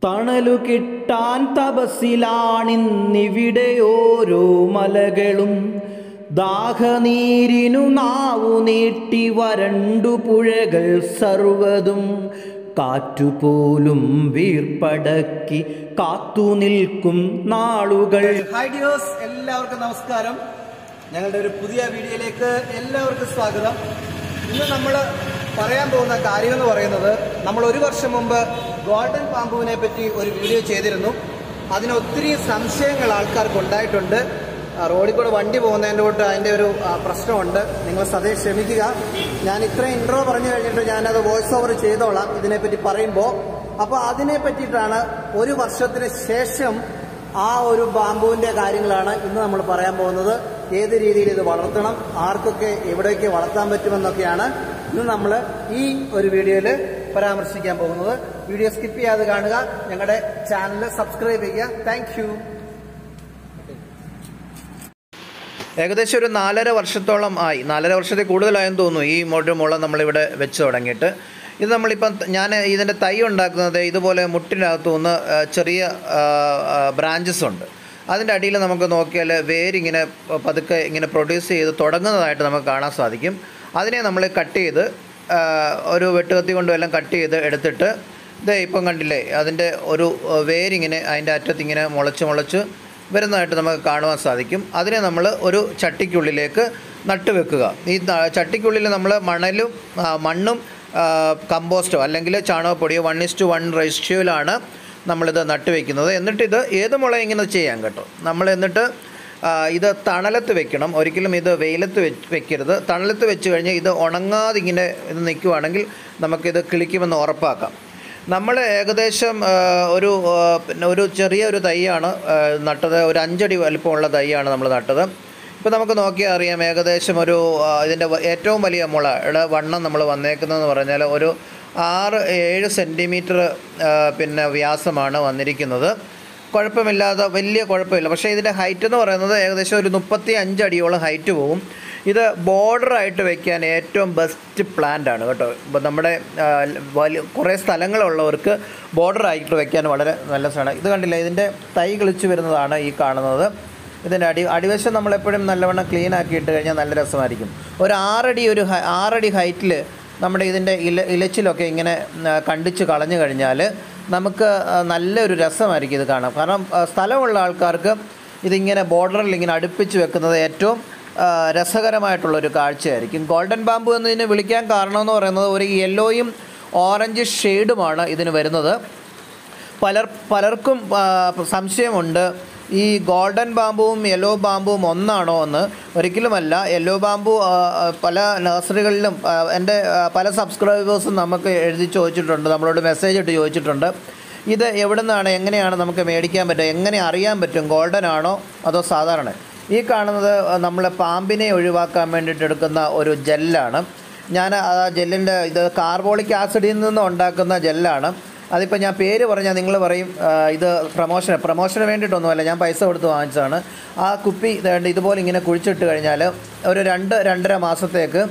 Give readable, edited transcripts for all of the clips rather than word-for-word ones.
തണലു കിട്ടാൻ തപസ്സിലാണിന്നിവിടെ ഓരോ മലകളും. ദാഹനീരിനു നാവു നീട്ടി വരണ്ടു പുഴകൾ സർവതും. കാറ്റുപോലും വീർപ്പടക്കി കാത്തു നിൽക്കും നാളുകൾ. ഹായ് ഡിയേഴ്സ്, എല്ലാവർക്കും നമസ്കാരം. ഞങ്ങളുടെ ഒരു പുതിയ വീഡിയോയിലേക്ക് എല്ലാവർക്കും സ്വാഗതം. ഇന്ന് നമ്മൾ പറയാൻ പോകുന്ന കാര്യം എന്ന് പറയുന്നത്, നമ്മൾ ഒരു വർഷം മുമ്പ് ഗോൾഡൻ പാമ്പുവിനെ പറ്റി ഒരു വീഡിയോ ചെയ്തിരുന്നു. അതിന് ഒത്തിരി സംശയങ്ങൾ ആൾക്കാർക്ക് ഉണ്ടായിട്ടുണ്ട്. റോഡിൽ കൂടെ വണ്ടി പോകുന്നതിൻ്റെ തൊട്ട് അതിൻ്റെ ഒരു പ്രശ്നമുണ്ട്. നിങ്ങൾ സദയം ക്ഷമിക്കുക. ഞാൻ ഇത്രയും ഇൻട്രോ പറഞ്ഞു കഴിഞ്ഞിട്ട് ഞാനത് വോയിസ് ഓവർ ചെയ്തോളാം ഇതിനെപ്പറ്റി പറയുമ്പോൾ. അപ്പോൾ അതിനെ പറ്റിയിട്ടാണ് ഒരു വർഷത്തിന് ശേഷം ആ ഒരു ബാമ്പുവിൻ്റെ കാര്യങ്ങളാണ് ഇന്ന് നമ്മൾ പറയാൻ പോകുന്നത്. ഏത് രീതിയിൽ ഇത് വളർത്തണം, ആർക്കൊക്കെ എവിടെയൊക്കെ വളർത്താൻ പറ്റുമെന്നൊക്കെയാണ് ഇന്ന് നമ്മൾ ഈ ഒരു വീഡിയോയിൽ പരാമർശിക്കാൻ പോകുന്നത്. വീഡിയോ സ്കിപ്പ് ചെയ്യാതെ കാണുക, ഞങ്ങളുടെ ചാനൽ സബ്സ്ക്രൈബ് ചെയ്യുക. Thank you. ഏകദേശം ഒരു 4.5 വർഷത്തോളം ആയി, 4.5 വർഷത്തിൽ കൂടുതലായെന്ന് തോന്നുന്നു ഈ മുള നമ്മളിവിടെ വെച്ച് തുടങ്ങിയിട്ട്. ഇത് നമ്മളിപ്പം ഇതിൻ്റെ തൈ ഉണ്ടാക്കുന്നത് ഇതുപോലെ മുട്ടിനകത്തു നിന്ന് ചെറിയ ബ്രാഞ്ചസ് ഉണ്ട്. അതിൻ്റെ അടിയിൽ നമുക്ക് നോക്കിയാൽ വേരിങ്ങനെ പതുക്കെ ഇങ്ങനെ പ്രൊഡ്യൂസ് ചെയ്ത് തുടങ്ങുന്നതായിട്ട് നമുക്ക് കാണാൻ സാധിക്കും. അതിനെ നമ്മൾ കട്ട് ചെയ്ത് ഒരു വെട്ടുകത്തി കൊണ്ടും എല്ലാം കട്ട് ചെയ്ത് എടുത്തിട്ട് ഇപ്പം കണ്ടില്ലേ, അതിൻ്റെ ഒരു വേരിങ്ങനെ അതിൻ്റെ അറ്റത്തിങ്ങനെ മുളച്ച് വരുന്നതായിട്ട് നമുക്ക് കാണുവാൻ സാധിക്കും. അതിനെ നമ്മൾ ഒരു ചട്ടിക്കുള്ളിലേക്ക് നട്ട് വെക്കുക. ഈ ചട്ടിക്കുള്ളിൽ നമ്മൾ മണ്ണും കമ്പോസ്റ്റോ അല്ലെങ്കിൽ ചാണകപ്പൊടിയോ 1:1 റേഷ്യോയിലാണ് നമ്മളിത് നട്ട് വയ്ക്കുന്നത്. എന്നിട്ടിത് ഏത് മുള ഇങ്ങനെ ചെയ്യാം കേട്ടോ. നമ്മൾ എന്നിട്ട് ഇത് തണലത്ത് വെക്കണം. ഒരിക്കലും ഇത് വെയിലത്ത് വെക്കരുത്. തണലത്ത് വെച്ച് കഴിഞ്ഞാൽ ഇത് ഉണങ്ങാതെ ഇങ്ങനെ ഇത് നിൽക്കുവാണെങ്കിൽ നമുക്കിത് കിളിക്കുമെന്ന് ഉറപ്പാക്കാം. നമ്മൾ ഏകദേശം ഒരു ചെറിയൊരു തൈയാണ് നട്ടത്. ഒരു 5 അടി വലിപ്പമുള്ള തൈയാണ് നമ്മൾ നട്ടത്. ഇപ്പോൾ നമുക്ക് നോക്കിയാൽ അറിയാം, ഏകദേശം ഇതിൻ്റെ ഏറ്റവും വലിയ മുളയുടെ വണ്ണം നമ്മൾ വന്നേക്കുന്നതെന്ന് പറഞ്ഞാൽ ഒരു 6-7 സെൻറ്റിമീറ്റർ വ്യാസമാണ് വന്നിരിക്കുന്നത്. കുഴപ്പമില്ലാതെ, വലിയ കുഴപ്പമില്ല. പക്ഷേ ഇതിൻ്റെ ഹൈറ്റ് എന്ന് പറയുന്നത് ഏകദേശം ഒരു 35 അടിയോളം ഹൈറ്റ് പോകും. ഇത് ബോർഡറായിട്ട് വയ്ക്കാൻ ഏറ്റവും ബെസ്റ്റ് പ്ലാന്റ് ആണ് കേട്ടോ. ഇപ്പോൾ നമ്മുടെ കുറേ സ്ഥലങ്ങളുള്ളവർക്ക് ബോർഡറായിട്ട് വയ്ക്കാൻ വളരെ നല്ല സാധനമാണ്. ഇത് കണ്ടില്ല, ഇതിൻ്റെ തൈ കിളിച്ച് വരുന്നതാണ് ഈ കാണുന്നത്. ഇതിൻ്റെ അടിവശം നമ്മളെപ്പോഴും നല്ലവണ്ണം ക്ലീൻ ആക്കിയിട്ട് കഴിഞ്ഞാൽ നല്ല രസമായിരിക്കും. ഒരു 6 അടി ഹൈറ്റിൽ നമ്മുടെ ഇതിൻ്റെ ഇലച്ചിലൊക്കെ ഇങ്ങനെ കണ്ടിച്ച് കളഞ്ഞു കഴിഞ്ഞാൽ നമുക്ക് നല്ലൊരു രസമായിരിക്കും ഇത് കാണാം. കാരണം സ്ഥലമുള്ള ആൾക്കാർക്ക് ഇതിങ്ങനെ ബോർഡറിൽ ഇങ്ങനെ അടുപ്പിച്ച് വെക്കുന്നത് ഏറ്റവും രസകരമായിട്ടുള്ളൊരു കാഴ്ചയായിരിക്കും. ഗോൾഡൻ ബാമ്പു എന്നതിനെ വിളിക്കാൻ കാരണമെന്ന് പറയുന്നത് ഒരു യെല്ലോയും ഓറഞ്ച് ഷെയ്ഡുമാണ് ഇതിന് വരുന്നത്. പലർക്കും സംശയമുണ്ട്, ഈ ഗോൾഡൻ ബാമ്പുവും യെല്ലോ ബാമ്പുവും ഒന്നാണോ എന്ന്. ഒരിക്കലുമല്ല. യെല്ലോ ബാമ്പു പല നഴ്സറികളിലും എൻ്റെ പല സബ്സ്ക്രൈബേഴ്സും നമുക്ക് എഴുതി ചോദിച്ചിട്ടുണ്ട്, നമ്മളോട് മെസ്സേജ് ഇട്ട് ചോദിച്ചിട്ടുണ്ട്, ഇത് എവിടെ നിന്നാണ്, എങ്ങനെയാണ് നമുക്ക് മേടിക്കാൻ പറ്റുക, എങ്ങനെ അറിയാൻ പറ്റും ഗോൾഡൻ ആണോ അതോ സാധാരണ. ഈ കാണുന്നത് നമ്മൾ പാമ്പിനെ ഒഴിവാക്കാൻ വേണ്ടിയിട്ട് എടുക്കുന്ന ഒരു ജെല്ലാണ്. ഞാൻ ആ ജെല്ലിൻ്റെ ഇത് കാർബോളിക് ആസിഡിൽ നിന്ന് ഉണ്ടാക്കുന്ന ജെല്ലാണ്. അതിപ്പോൾ ഞാൻ പേര് പറഞ്ഞാൽ നിങ്ങൾ പറയും ഇത് പ്രമോഷന് വേണ്ടിയിട്ടൊന്നുമല്ല, ഞാൻ പൈസ കൊടുത്ത് വാങ്ങിച്ചതാണ്. ആ കുപ്പി ഇതുപോലെ ഇങ്ങനെ കുഴിച്ചിട്ട് കഴിഞ്ഞാൽ ഒരു 2-2.5 മാസത്തേക്ക്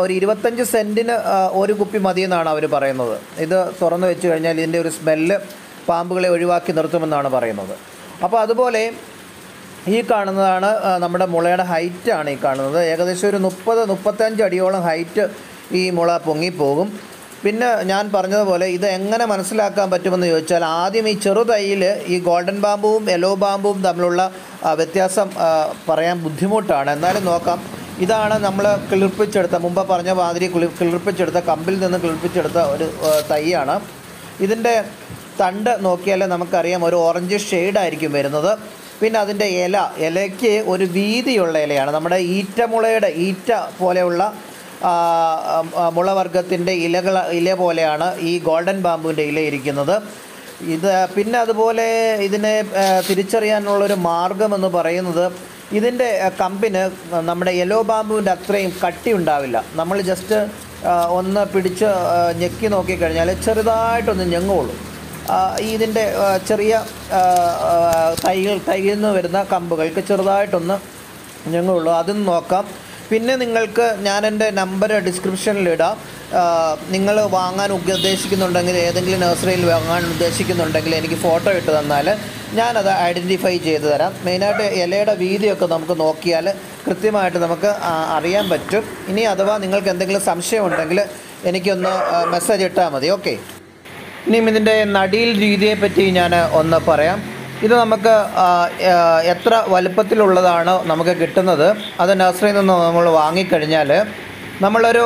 ഒരു 25 സെൻറ്റിന് ഒരു കുപ്പി മതിയെന്നാണ് അവർ പറയുന്നത്. ഇത് തുറന്നു വെച്ച് കഴിഞ്ഞാൽ ഇതിൻ്റെ ഒരു സ്മെല്ല് പാമ്പുകളെ ഒഴിവാക്കി നിർത്തുമെന്നാണ് പറയുന്നത്. അപ്പോൾ അതുപോലെ ഈ കാണുന്നതാണ് നമ്മുടെ മുളയുടെ ഹൈറ്റാണ് ഈ കാണുന്നത്. ഏകദേശം ഒരു 30-35 അടിയോളം ഹൈറ്റ് ഈ മുള പൊങ്ങിപ്പോകും. പിന്നെ ഞാൻ പറഞ്ഞതുപോലെ ഇത് എങ്ങനെ മനസ്സിലാക്കാൻ പറ്റുമെന്ന് ചോദിച്ചാൽ, ആദ്യം ഈ ചെറുതൈയിൽ ഈ ഗോൾഡൻ ബാമ്പുവും യെല്ലോ ബാമ്പുവും തമ്മിലുള്ള വ്യത്യാസം പറയാൻ ബുദ്ധിമുട്ടാണ്. എന്നാലും നോക്കാം. ഇതാണ് നമ്മൾ മുമ്പ് പറഞ്ഞ മാതിരി കിളിർപ്പിച്ചെടുത്ത കമ്പിൽ നിന്ന് കിളിർപ്പിച്ചെടുത്ത ഒരു തൈയാണ്. ഇതിൻ്റെ തണ്ട് നോക്കിയാൽ നമുക്കറിയാം ഒരു ഓറഞ്ച് ഷെയ്ഡായിരിക്കും വരുന്നത്. പിന്നെ അതിൻ്റെ ഇലയ്ക്ക് ഒരു വീതിയുള്ള ഇലയാണ്. നമ്മുടെ ഈറ്റ പോലെയുള്ള മുളവർഗത്തിൻ്റെ ഇല പോലെയാണ് ഈ ഗോൾഡൻ ബാമ്പുവിൻ്റെ ഇല ഇരിക്കുന്നത്. പിന്നെ അതുപോലെ ഇതിനെ തിരിച്ചറിയാനുള്ളൊരു മാർഗമെന്ന് പറയുന്നത്, ഇതിൻ്റെ കമ്പിന് നമ്മുടെ യെല്ലോ ബാമ്പുവിൻ്റെ അത്രയും കട്ടി ഉണ്ടാവില്ല. നമ്മൾ ജസ്റ്റ് ഒന്ന് പിടിച്ച് ഞെക്കി നോക്കിക്കഴിഞ്ഞാൽ ചെറുതായിട്ടൊന്ന് ഞെങ്ങുള്ളൂ. ഇതിൻ്റെ ചെറിയ തൈയിൽ നിന്ന് വരുന്ന കമ്പുകൾക്ക് ചെറുതായിട്ടൊന്ന് ഞെങ്ങുള്ളൂ. അതും നോക്കാം. പിന്നെ നിങ്ങൾക്ക് ഞാൻ എൻ്റെ നമ്പർ ഡിസ്ക്രിപ്ഷനിലിടാം. നിങ്ങൾ വാങ്ങാൻ ഉദ്ദേശിക്കുന്നുണ്ടെങ്കിൽ, ഏതെങ്കിലും നഴ്സറിയിൽ വാങ്ങാൻ ഉദ്ദേശിക്കുന്നുണ്ടെങ്കിൽ എനിക്ക് ഫോട്ടോ ഇട്ട് തന്നാൽ ഞാനത് ഐഡൻറ്റിഫൈ ചെയ്ത് തരാം. മെയിനായിട്ട് ഇലയുടെ വീതിയൊക്കെ നമുക്ക് നോക്കിയാൽ കൃത്യമായിട്ട് നമുക്ക് അറിയാൻ പറ്റും. ഇനി അഥവാ നിങ്ങൾക്ക് എന്തെങ്കിലും സംശയം ഉണ്ടെങ്കിൽ എനിക്കൊന്ന് മെസ്സേജ് ഇട്ടാൽ മതി. ഓക്കെ. ഇനിയും ഇതിൻ്റെ നടീൽ രീതിയെപ്പറ്റി ഞാൻ ഒന്ന് പറയാം. ഇത് നമുക്ക് എത്ര വലുപ്പത്തിലുള്ളതാണ് നമുക്ക് കിട്ടുന്നത്, അത് നഴ്സറിയിൽ നിന്ന് നമ്മൾ വാങ്ങിക്കഴിഞ്ഞാൽ നമ്മളൊരു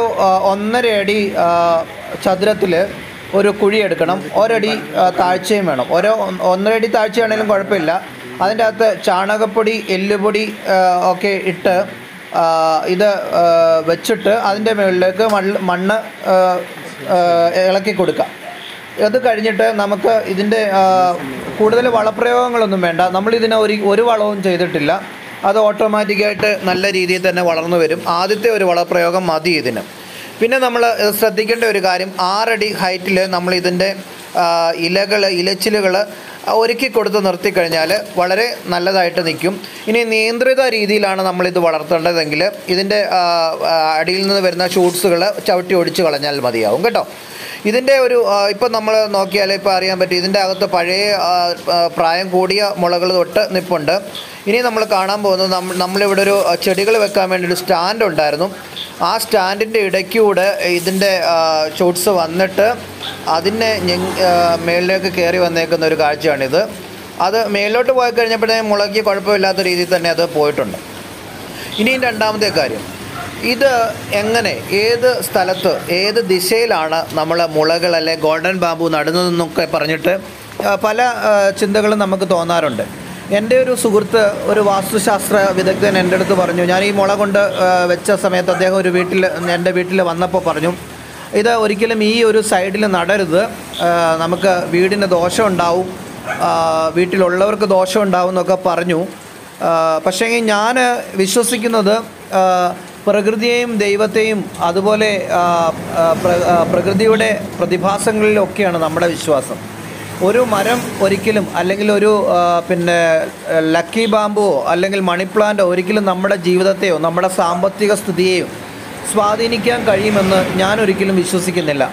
1.5 അടി ചതുരത്തിൽ ഒരു കുഴി എടുക്കണം. ഒരടി താഴ്ചയും വേണം. 1.5 അടി താഴ്ചയാണെങ്കിലും കുഴപ്പമില്ല. അതിൻ്റെ അകത്ത് ചാണകപ്പൊടി, എല്ലുപൊടി ഒക്കെ ഇട്ട് ഇത് വെച്ചിട്ട് അതിൻ്റെ മുകളിലേക്ക് മണ്ണ് ഇളക്കി കൊടുക്കാം. അത് കഴിഞ്ഞിട്ട് നമുക്ക് ഇതിൻ്റെ കൂടുതൽ വളപ്രയോഗങ്ങളൊന്നും വേണ്ട. നമ്മളിതിനെ ഒരു വളവും ചെയ്തിട്ടില്ല. അത് ഓട്ടോമാറ്റിക്കായിട്ട് നല്ല രീതിയിൽ തന്നെ വളർന്നു വരും. ആദ്യത്തെ ഒരു വളപ്രയോഗം മതി ഇതിന്. പിന്നെ നമ്മൾ ശ്രദ്ധിക്കേണ്ട ഒരു കാര്യം, 6 അടി ഹൈറ്റിൽ നമ്മളിതിൻ്റെ ഇലച്ചിലുകൾ ഒരുക്കി കൊടുത്ത് നിർത്തിക്കഴിഞ്ഞാൽ വളരെ നല്ലതായിട്ട് നിൽക്കും. ഇനി നിയന്ത്രിത രീതിയിലാണ് നമ്മളിത് വളർത്തേണ്ടതെങ്കിൽ ഇതിൻ്റെ അടിയിൽ നിന്ന് വരുന്ന ഷൂട്ട്സുകൾ ചവിട്ടി ഒടിച്ച് കളഞ്ഞാൽ മതിയാവും കേട്ടോ. ഇതിൻ്റെ ഒരു ഇപ്പം നമ്മൾ നോക്കിയാൽ ഇപ്പോൾ അറിയാൻ പറ്റും, ഇതിൻ്റെ അകത്ത് പഴയ പ്രായം കൂടിയ മുളകൾ തൊട്ട് നിൽപ്പുണ്ട്. ഇനി നമ്മൾ കാണാൻ പോകുന്നത്, നമ്മളിവിടെ ഒരു ചെടികൾ വെക്കാൻ വേണ്ടി ഒരു സ്റ്റാൻഡ് ഉണ്ടായിരുന്നു. ആ സ്റ്റാൻഡിൻ്റെ ഇടയ്ക്കൂടെ ഇതിൻ്റെ ഷൂട്ട്സ് വന്നിട്ട് അതിനെ മേളിലേക്ക് കയറി വന്നേക്കുന്ന ഒരു കാഴ്ചയാണിത്. അത് മേളിലോട്ട് പോയി കഴിഞ്ഞപ്പോഴത്തേക്കും മുളയ്ക്ക് കുഴപ്പമില്ലാത്ത രീതിയിൽ തന്നെ അത് പോയിട്ടുണ്ട്. ഇനിയും രണ്ടാമത്തെ കാര്യം, ഇത് എങ്ങനെ, ഏത് സ്ഥലത്ത്, ഏത് ദിശയിലാണ് നമ്മൾ മുളകൾ അല്ലെ ഗോൾഡൻ ബാമ്പു നടുന്നതെന്നൊക്കെ പറഞ്ഞിട്ട് പല ചിന്തകളും നമുക്ക് തോന്നാറുണ്ട്. എൻ്റെ ഒരു സുഹൃത്ത്, ഒരു വാസ്തുശാസ്ത്ര വിദഗ്ധൻ എൻ്റെ അടുത്ത് പറഞ്ഞു, ഞാൻ ഈ മുള കൊണ്ട് വെച്ച സമയത്ത് അദ്ദേഹം എൻ്റെ വീട്ടിൽ വന്നപ്പോൾ പറഞ്ഞു, ഇത് ഒരിക്കലും ഈ ഒരു സൈഡിൽ നടരുത്, നമുക്ക് വീടിന് ദോഷമുണ്ടാവും, വീട്ടിലുള്ളവർക്ക് ദോഷമുണ്ടാവും എന്നൊക്കെ പറഞ്ഞു. പക്ഷേ ഞാൻ വിശ്വസിക്കുന്നത് പ്രകൃതിയെയും ദൈവത്തെയും അതുപോലെ പ്രകൃതിയുടെ പ്രതിഭാസങ്ങളിലൊക്കെയാണ് നമ്മുടെ വിശ്വാസം. ഒരു മരം ഒരിക്കലും, അല്ലെങ്കിൽ ഒരു ലക്കി ബാമ്പുവോ അല്ലെങ്കിൽ മണി പ്ലാന്റോ ഒരിക്കലും നമ്മുടെ ജീവിതത്തെയോ നമ്മുടെ സാമ്പത്തിക സ്ഥിതിയെയോ സ്വാധീനിക്കാൻ കഴിയുമെന്ന് ഞാൻ ഒരിക്കലും വിശ്വസിക്കുന്നില്ല.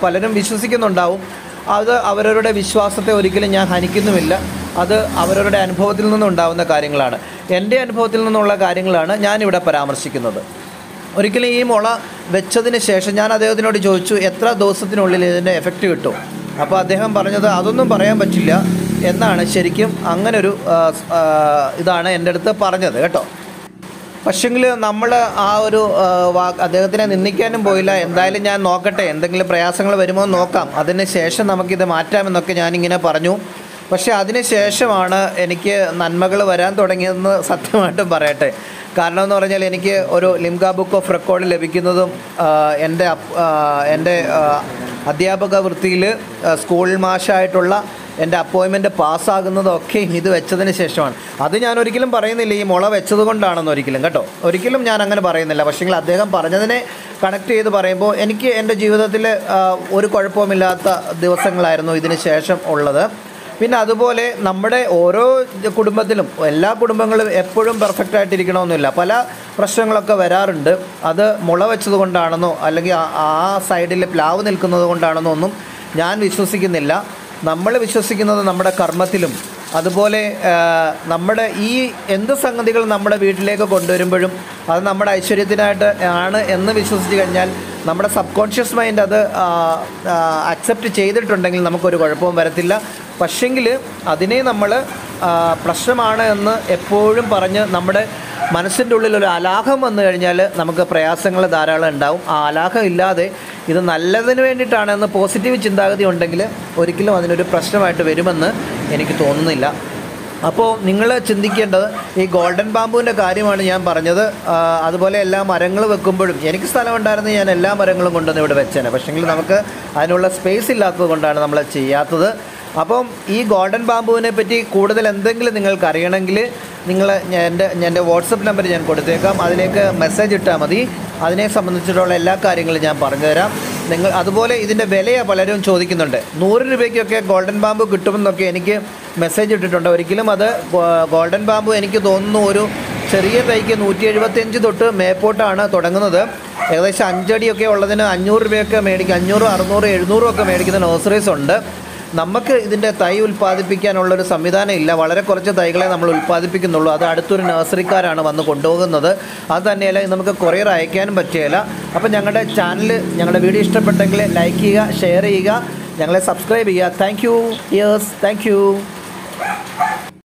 പലരും വിശ്വസിക്കുന്നുണ്ടാവും. അത് അവരവരുടെ വിശ്വാസത്തെ ഒരിക്കലും ഞാൻ ഹനിക്കുന്നുമില്ല. അത് അവരവരുടെ അനുഭവത്തിൽ നിന്നുണ്ടാകുന്ന കാര്യങ്ങളാണ്. എൻ്റെ അനുഭവത്തിൽ നിന്നുള്ള കാര്യങ്ങളാണ് ഞാനിവിടെ പരാമർശിക്കുന്നത്. ഒരിക്കലും ഈ മുള വെച്ചതിന് ശേഷം ഞാൻ അദ്ദേഹത്തിനോട് ചോദിച്ചു, എത്ര ദിവസത്തിനുള്ളിൽ ഇതിൻ്റെ എഫക്റ്റ് കിട്ടും? അപ്പോൾ അദ്ദേഹം പറഞ്ഞത് അതൊന്നും പറയാൻ പറ്റില്ല എന്നാണ്. ശരിക്കും അങ്ങനൊരു ഇതാണ് എൻ്റെ അടുത്ത് പറഞ്ഞത് കേട്ടോ. പക്ഷെങ്കിൽ നമ്മൾ ആ ഒരു അദ്ദേഹത്തിനെ നിന്ദിക്കാനും പോയില്ല. എന്തായാലും ഞാൻ നോക്കട്ടെ, എന്തെങ്കിലും പ്രയാസങ്ങൾ വരുമോ നോക്കാം, അതിന് ശേഷം നമുക്കിത് മാറ്റാമെന്നൊക്കെ ഞാനിങ്ങനെ പറഞ്ഞു. പക്ഷേ അതിന് ശേഷമാണ് എനിക്ക് നന്മകൾ വരാൻ തുടങ്ങിയതെന്ന് സത്യമായിട്ടും പറയട്ടെ. കാരണം എന്ന് പറഞ്ഞാൽ എനിക്ക് ഒരു ലിംഗ ബുക്ക് ഓഫ് റെക്കോർഡ് ലഭിക്കുന്നതും എൻ്റെ അധ്യാപക വൃത്തിയിൽ സ്കൂൾ മാഷായിട്ടുള്ള എൻ്റെ അപ്പോയിൻമെൻറ്റ് പാസ്സാകുന്നതൊക്കെ ഇത് വെച്ചതിന് ശേഷമാണ്. അത് ഞാൻ ഒരിക്കലും പറയുന്നില്ല ഈ മുള വെച്ചത് കൊണ്ടാണെന്ന്, ഒരിക്കലും കേട്ടോ, ഒരിക്കലും ഞാൻ അങ്ങനെ പറയുന്നില്ല. പക്ഷേങ്കിൽ അദ്ദേഹം പറഞ്ഞതിനെ കണക്ട് ചെയ്ത് പറയുമ്പോൾ എനിക്ക് എൻ്റെ ജീവിതത്തിൽ ഒരു കുഴപ്പവുമില്ലാത്ത ദിവസങ്ങളായിരുന്നു ഇതിന് ശേഷം ഉള്ളത്. പിന്നെ അതുപോലെ നമ്മുടെ ഓരോ കുടുംബത്തിലും, എല്ലാ കുടുംബങ്ങളും എപ്പോഴും പെർഫെക്റ്റ് ആയിട്ടിരിക്കണമെന്നില്ല. പല പ്രശ്നങ്ങളൊക്കെ വരാറുണ്ട്. അത് മുള വെച്ചത് കൊണ്ടാണെന്നോ അല്ലെങ്കിൽ ആ സൈഡിൽ പ്ലാവ് നിൽക്കുന്നത് കൊണ്ടാണെന്നോ ഒന്നും ഞാൻ വിശ്വസിക്കുന്നില്ല. നമ്മൾ വിശ്വസിക്കുന്നത് നമ്മുടെ കർമ്മത്തിലും അതുപോലെ നമ്മുടെ ഈ എന്ത് സംഗതികൾ നമ്മുടെ വീട്ടിലേക്ക് കൊണ്ടുവരുമ്പോഴും അത് നമ്മുടെ ഐശ്വര്യത്തിനായിട്ട് ആണ് എന്ന് വിശ്വസിച്ച് കഴിഞ്ഞാൽ നമ്മുടെ സബ് കോൺഷ്യസ് മൈൻഡ് അത് അക്സെപ്റ്റ് ചെയ്തിട്ടുണ്ടെങ്കിൽ നമുക്കൊരു കുഴപ്പവും വരത്തില്ല. പക്ഷെങ്കിൽ അതിനെ നമ്മൾ പ്രശ്നമാണ് എന്ന് എപ്പോഴും പറഞ്ഞ് നമ്മുടെ മനസ്സിൻ്റെ ഉള്ളിൽ ഒരു അലാഹം വന്നു കഴിഞ്ഞാൽ നമുക്ക് പ്രയാസങ്ങൾ ധാരാളം ഉണ്ടാവും. ആ അലാഹം ഇല്ലാതെ ഇത് നല്ലതിന് വേണ്ടിയിട്ടാണെന്ന് പോസിറ്റീവ് ചിന്താഗതി ഉണ്ടെങ്കിൽ ഒരിക്കലും അതിനൊരു പ്രശ്നമായിട്ട് വരുമെന്ന് എനിക്ക് തോന്നുന്നില്ല. അപ്പോൾ നിങ്ങൾ ചിന്തിക്കേണ്ടത് ഈ ഗോൾഡൻ ബാമ്പുവിൻ്റെ കാര്യമാണ് ഞാൻ പറഞ്ഞത്. അതുപോലെ എല്ലാ മരങ്ങൾ വെക്കുമ്പോഴും എനിക്ക് സ്ഥലമുണ്ടായിരുന്നു, ഞാൻ എല്ലാ മരങ്ങളും കൊണ്ടുവന്ന് ഇവിടെ വെച്ചേനെ. പക്ഷേങ്കിൽ നമുക്ക് അതിനുള്ള സ്പേസ് ഇല്ലാത്തത് കൊണ്ടാണ് നമ്മൾ ചെയ്യാത്തത്. അപ്പം ഈ ഗോൾഡൻ ബാമ്പുവിനെ പറ്റി കൂടുതൽ എന്തെങ്കിലും നിങ്ങൾക്ക് അറിയണമെങ്കിൽ നിങ്ങൾ എൻ്റെ വാട്സപ്പ് നമ്പർ ഞാൻ കൊടുത്തേക്കാം, അതിലേക്ക് മെസ്സേജ് ഇട്ടാൽ മതി. അതിനെ സംബന്ധിച്ചിട്ടുള്ള എല്ലാ കാര്യങ്ങളും ഞാൻ പറഞ്ഞുതരാം. അതുപോലെ ഇതിൻ്റെ വിലയെ പലരും ചോദിക്കുന്നുണ്ട്. 100 രൂപയ്ക്കൊക്കെ ഗോൾഡൻ ബാമ്പു കിട്ടുമെന്നൊക്കെ എനിക്ക് മെസ്സേജ് ഇട്ടിട്ടുണ്ട്. ഒരിക്കലും അത് ഗോൾഡൻ ബാമ്പു എനിക്ക് തോന്നുന്നു ഒരു ചെറിയ തൈക്ക് 175 തൊട്ട് മേപ്പോട്ടാണ് തുടങ്ങുന്നത്. ഏകദേശം 5 അടിയൊക്കെ ഉള്ളതിന് 500 രൂപയൊക്കെ മേടിക്കും, 500, 600, 700 ഒക്കെ മേടിക്കുന്ന നഴ്സറീസ് ഉണ്ട്. നമുക്ക് ഇതിൻ്റെ തൈ ഉൽപ്പാദിപ്പിക്കാനുള്ളൊരു സംവിധാനം ഇല്ല. വളരെ കുറച്ച് തൈകളെ നമ്മൾ ഉൽപ്പാദിപ്പിക്കുന്നുള്ളൂ. അത് അടുത്തൊരു നഴ്സറിക്കാരാണ് വന്ന് കൊണ്ടുപോകുന്നത്. അത് തന്നെയല്ല നമുക്ക് കൊറിയർ അയക്കാനും പറ്റുകയില്ല. അപ്പോൾ ഞങ്ങളുടെ ചാനൽ, ഞങ്ങളുടെ വീഡിയോ ഇഷ്ടപ്പെട്ടെങ്കിൽ ലൈക്ക് ചെയ്യുക, ഷെയർ ചെയ്യുക, ഞങ്ങളെ സബ്സ്ക്രൈബ് ചെയ്യുക. Thank you. Yes, thank you.